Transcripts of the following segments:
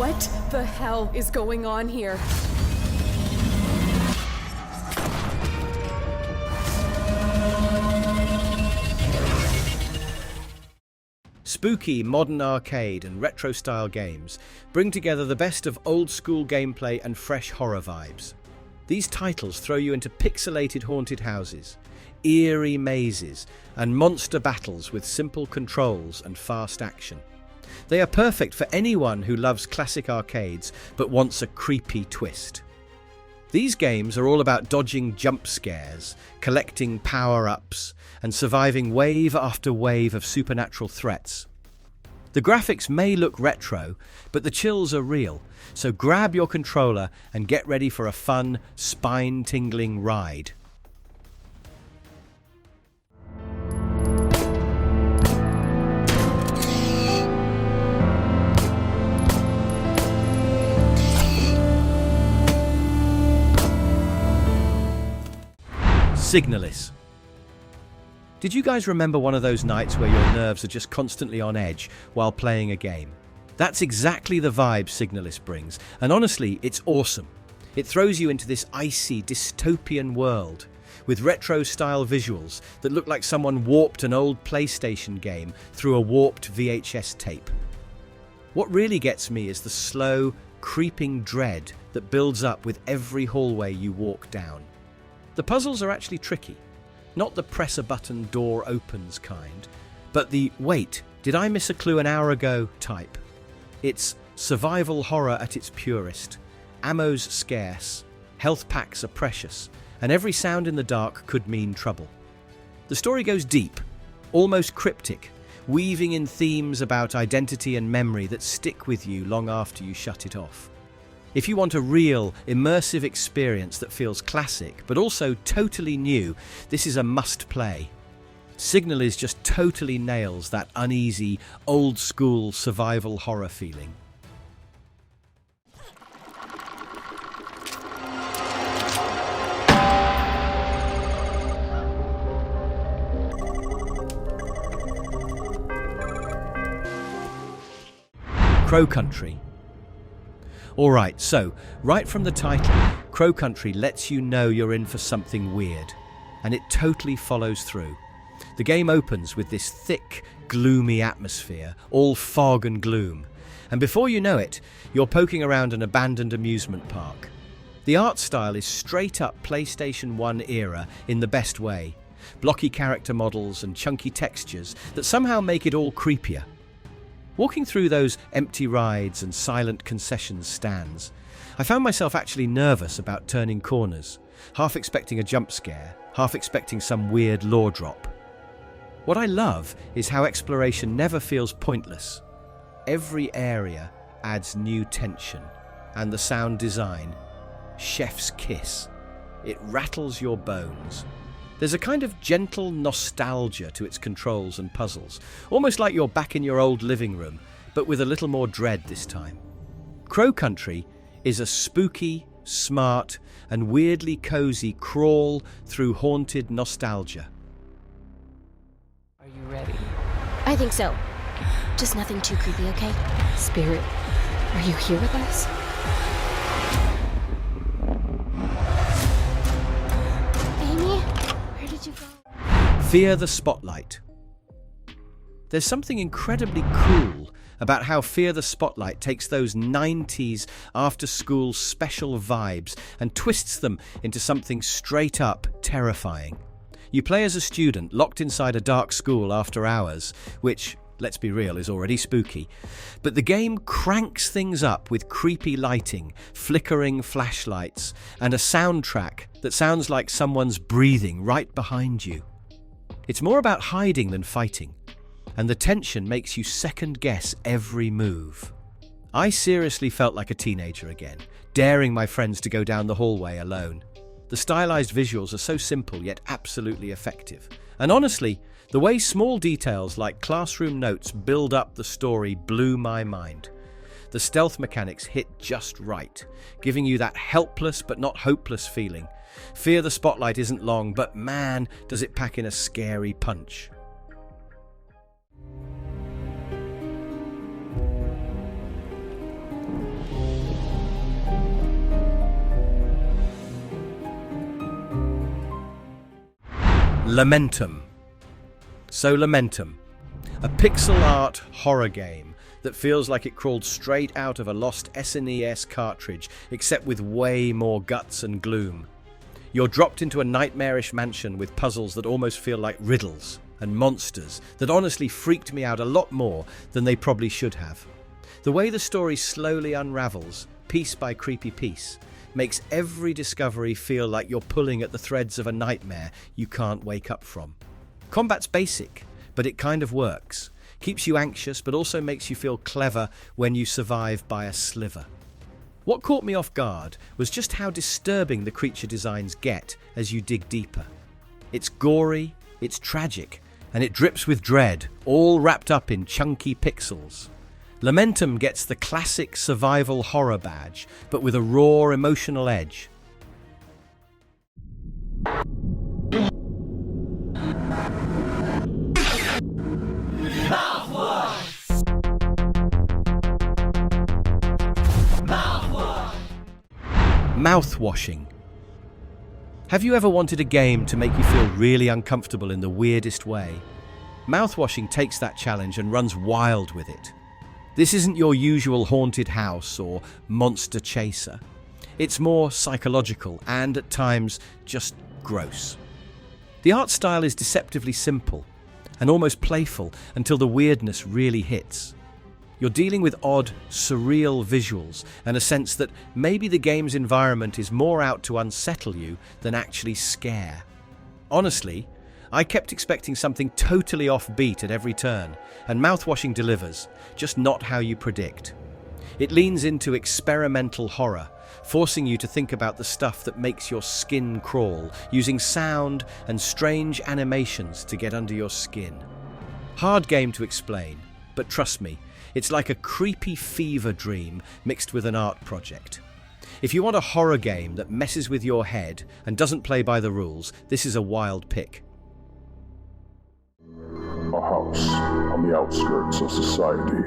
What the hell is going on here? Spooky modern arcade and retro-style games bring together the best of old-school gameplay and fresh horror vibes. These titles throw you into pixelated haunted houses, eerie mazes, and monster battles with simple controls and fast action. They are perfect for anyone who loves classic arcades but wants a creepy twist. These games are all about dodging jump scares, collecting power-ups, and surviving wave after wave of supernatural threats. The graphics may look retro, but the chills are real, so grab your controller and get ready for a fun, spine-tingling ride. Signalis. Did you guys remember one of those nights where your nerves are just constantly on edge while playing a game? That's exactly the vibe Signalis brings, and honestly, it's awesome. It throws you into this icy, dystopian world with retro-style visuals that look like someone warped an old PlayStation game through a warped VHS tape. What really gets me is the slow, creeping dread that builds up with every hallway you walk down. The puzzles are actually tricky. Not the press a button door opens kind, but the wait, did I miss a clue an hour ago type. It's survival horror at its purest. Ammo's scarce, health packs are precious, and every sound in the dark could mean trouble. The story goes deep, almost cryptic, weaving in themes about identity and memory that stick with you long after you shut it off. If you want a real, immersive experience that feels classic, but also totally new, this is a must-play. Signalis just totally nails that uneasy, old-school survival horror feeling. Crow Country. Alright, so, right from the title, Crow Country lets you know you're in for something weird, and it totally follows through. The game opens with this thick, gloomy atmosphere, all fog and gloom, and before you know it, you're poking around an abandoned amusement park. The art style is straight up PlayStation 1 era in the best way, blocky character models and chunky textures that somehow make it all creepier. Walking through those empty rides and silent concessions stands, I found myself actually nervous about turning corners, half expecting a jump scare, half expecting some weird lore drop. What I love is how exploration never feels pointless. Every area adds new tension, and the sound design, chef's kiss. It rattles your bones. There's a kind of gentle nostalgia to its controls and puzzles, almost like you're back in your old living room, but with a little more dread this time. Crow Country is a spooky, smart, and weirdly cozy crawl through haunted nostalgia. Are you ready? I think so. Just nothing too creepy, okay? Spirit, are you here with us? Amy? Where did you go? Fear the Spotlight. There's something incredibly cool about how Fear the Spotlight takes those 90s after-school special vibes and twists them into something straight up terrifying. You play as a student locked inside a dark school after hours, which, let's be real, is already spooky. But the game cranks things up with creepy lighting, flickering flashlights, and a soundtrack that sounds like someone's breathing right behind you. It's more about hiding than fighting, and the tension makes you second-guess every move. I seriously felt like a teenager again, daring my friends to go down the hallway alone. The stylized visuals are so simple yet absolutely effective. And honestly, the way small details like classroom notes build up the story blew my mind. The stealth mechanics hit just right, giving you that helpless but not hopeless feeling. Fear the Spotlight isn't long, but man, does it pack in a scary punch. Lamentum. So Lamentum, a pixel art horror game that feels like it crawled straight out of a lost SNES cartridge, except with way more guts and gloom. You're dropped into a nightmarish mansion with puzzles that almost feel like riddles, and monsters that honestly freaked me out a lot more than they probably should have. The way the story slowly unravels, piece by creepy piece, makes every discovery feel like you're pulling at the threads of a nightmare you can't wake up from. Combat's basic, but it kind of works. Keeps you anxious, but also makes you feel clever when you survive by a sliver. What caught me off guard was just how disturbing the creature designs get as you dig deeper. It's gory, it's tragic, and it drips with dread, all wrapped up in chunky pixels. Lamentum gets the classic survival horror badge, but with a raw emotional edge. Mouthwashing. Have you ever wanted a game to make you feel really uncomfortable in the weirdest way? Mouthwashing takes that challenge and runs wild with it. This isn't your usual haunted house or monster chaser. It's more psychological and, at times, just gross. The art style is deceptively simple and almost playful until the weirdness really hits. You're dealing with odd, surreal visuals and a sense that maybe the game's environment is more out to unsettle you than actually scare. Honestly, I kept expecting something totally offbeat at every turn, and Mouthwashing delivers, just not how you predict. It leans into experimental horror, forcing you to think about the stuff that makes your skin crawl, using sound and strange animations to get under your skin. Hard game to explain, but trust me, it's like a creepy fever dream mixed with an art project. If you want a horror game that messes with your head and doesn't play by the rules, this is a wild pick. A house on the outskirts of society.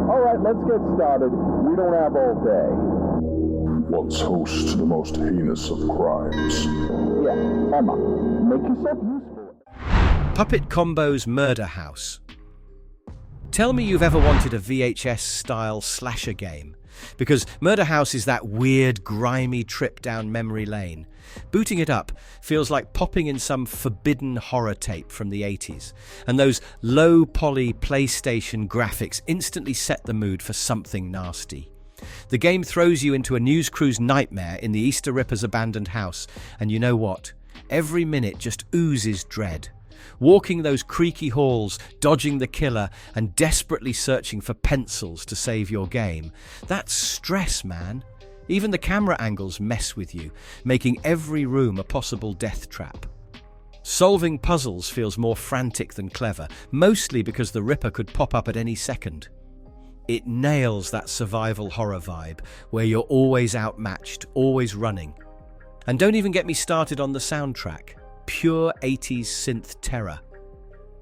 All right, let's get started. We don't have all day. Once host to the most heinous of crimes. Yeah, Emma, make yourself useful. Puppet Combo's Murder House. Tell me you've ever wanted a VHS-style slasher game, because Murder House is that weird, grimy trip down memory lane. Booting it up feels like popping in some forbidden horror tape from the 80s, and those low-poly PlayStation graphics instantly set the mood for something nasty. The game throws you into a news crew's nightmare in the Easter Ripper's abandoned house, and you know what? Every minute just oozes dread. Walking those creaky halls, dodging the killer, and desperately searching for pencils to save your game. That's stress, man. Even the camera angles mess with you, making every room a possible death trap. Solving puzzles feels more frantic than clever, mostly because the Ripper could pop up at any second. It nails that survival horror vibe, where you're always outmatched, always running. And don't even get me started on the soundtrack. Pure 80s synth terror.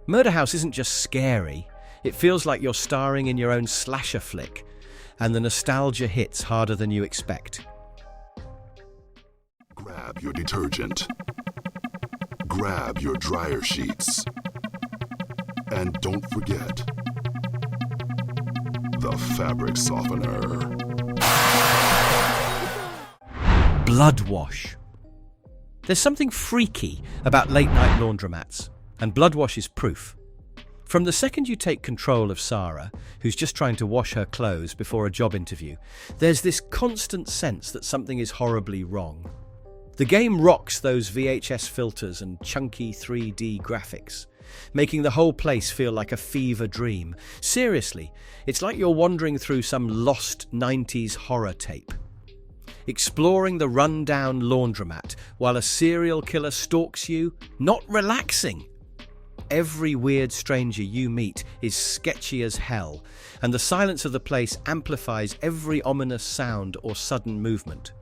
Murder House isn't just scary, it feels like you're starring in your own slasher flick, and the nostalgia hits harder than you expect. Grab your detergent. Grab your dryer sheets. And don't forget the fabric softener. Bloodwash. There's something freaky about late-night laundromats, and Bloodwash is proof. From the second you take control of Sarah, who's just trying to wash her clothes before a job interview, there's this constant sense that something is horribly wrong. The game rocks those VHS filters and chunky 3D graphics, making the whole place feel like a fever dream. Seriously, it's like you're wandering through some lost 90s horror tape. Exploring the run-down laundromat while a serial killer stalks you, not relaxing. Every weird stranger you meet is sketchy as hell, and the silence of the place amplifies every ominous sound or sudden movement.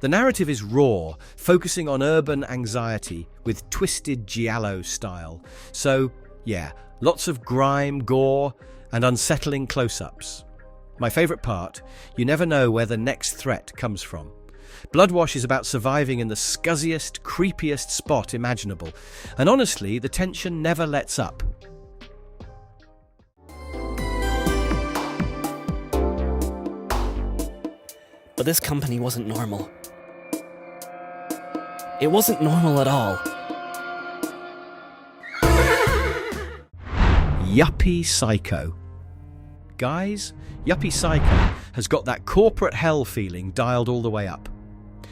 The narrative is raw, focusing on urban anxiety with twisted giallo style. So, yeah, lots of grime, gore, and unsettling close-ups. My favourite part, you never know where the next threat comes from. Bloodwash is about surviving in the scuzziest, creepiest spot imaginable, and honestly, the tension never lets up. But this company wasn't normal. It wasn't normal at all. Yuppie Psycho. Guys, Yuppie Psycho has got that corporate hell feeling dialed all the way up.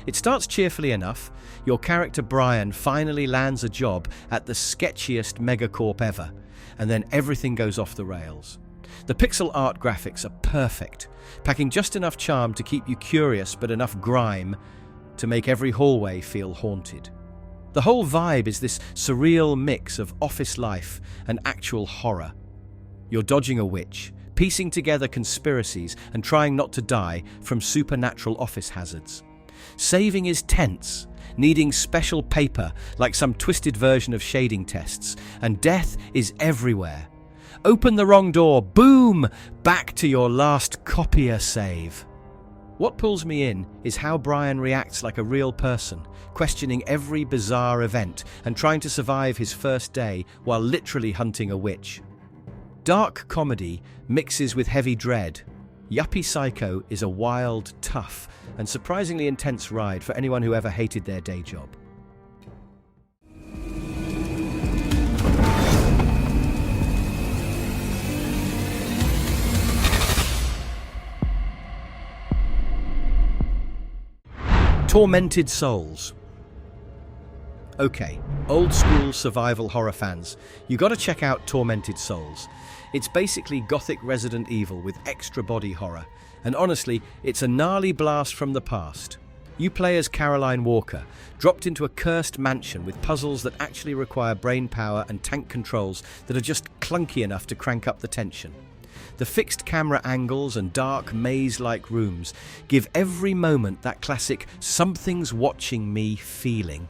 It starts cheerfully enough. Your character Brian finally lands a job at the sketchiest megacorp ever, and then everything goes off the rails. The pixel art graphics are perfect, packing just enough charm to keep you curious but enough grime to make every hallway feel haunted. The whole vibe is this surreal mix of office life and actual horror. You're dodging a witch, piecing together conspiracies and trying not to die from supernatural office hazards. Saving is tense, needing special paper like some twisted version of shading tests, and death is everywhere. Open the wrong door, boom, back to your last copier save. What pulls me in is how Brian reacts like a real person, questioning every bizarre event and trying to survive his first day while literally hunting a witch. Dark comedy mixes with heavy dread. Yuppie Psycho is a wild, tough, and surprisingly intense ride for anyone who ever hated their day job. Tormented Souls. Okay, old school survival horror fans, you gotta check out Tormented Souls. It's basically gothic Resident Evil with extra body horror, and honestly, it's a gnarly blast from the past. You play as Caroline Walker, dropped into a cursed mansion with puzzles that actually require brain power and tank controls that are just clunky enough to crank up the tension. The fixed camera angles and dark maze-like rooms give every moment that classic "something's watching me" feeling.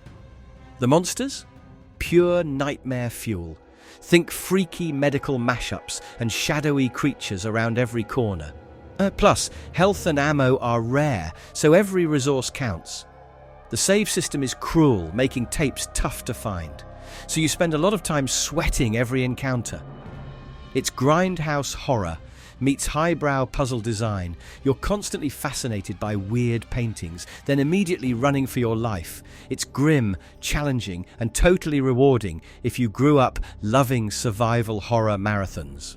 The monsters? Pure nightmare fuel. Think freaky medical mashups and shadowy creatures around every corner. Plus, health and ammo are rare, so every resource counts. The save system is cruel, making tapes tough to find, so you spend a lot of time sweating every encounter. It's grindhouse horror meets highbrow puzzle design. You're constantly fascinated by weird paintings, then immediately running for your life. It's grim, challenging, and totally rewarding if you grew up loving survival horror marathons.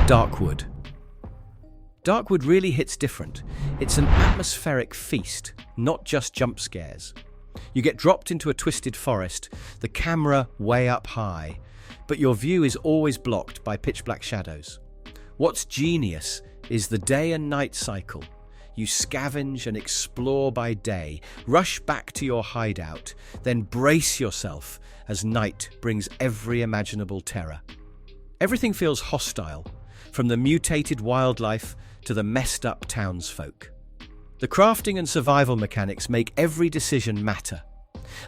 Darkwood. Darkwood really hits different. It's an atmospheric feast, not just jump scares. You get dropped into a twisted forest, the camera way up high, but your view is always blocked by pitch black shadows. What's genius is the day and night cycle. You scavenge and explore by day, rush back to your hideout, then brace yourself as night brings every imaginable terror. Everything feels hostile, from the mutated wildlife to the messed up townsfolk. The crafting and survival mechanics make every decision matter,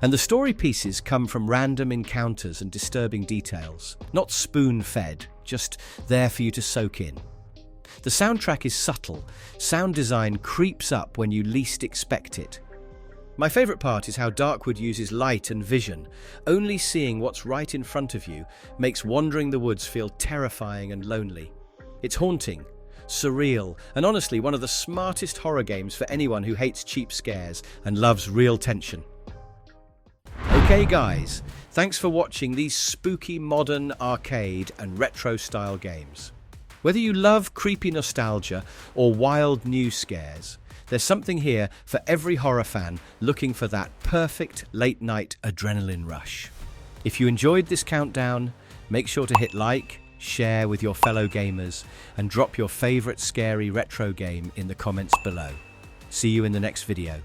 and the story pieces come from random encounters and disturbing details, not spoon-fed, just there for you to soak in. The soundtrack is subtle. Sound design creeps up when you least expect it. My favourite part is how Darkwood uses light and vision. Only seeing what's right in front of you makes wandering the woods feel terrifying and lonely. It's haunting, surreal, and honestly one of the smartest horror games for anyone who hates cheap scares and loves real tension. Okay guys, thanks for watching these spooky modern arcade and retro style games. Whether you love creepy nostalgia or wild new scares, there's something here for every horror fan looking for that perfect late night adrenaline rush. If you enjoyed this countdown, make sure to hit like, share with your fellow gamers, and drop your favorite scary retro game in the comments below. See you in the next video.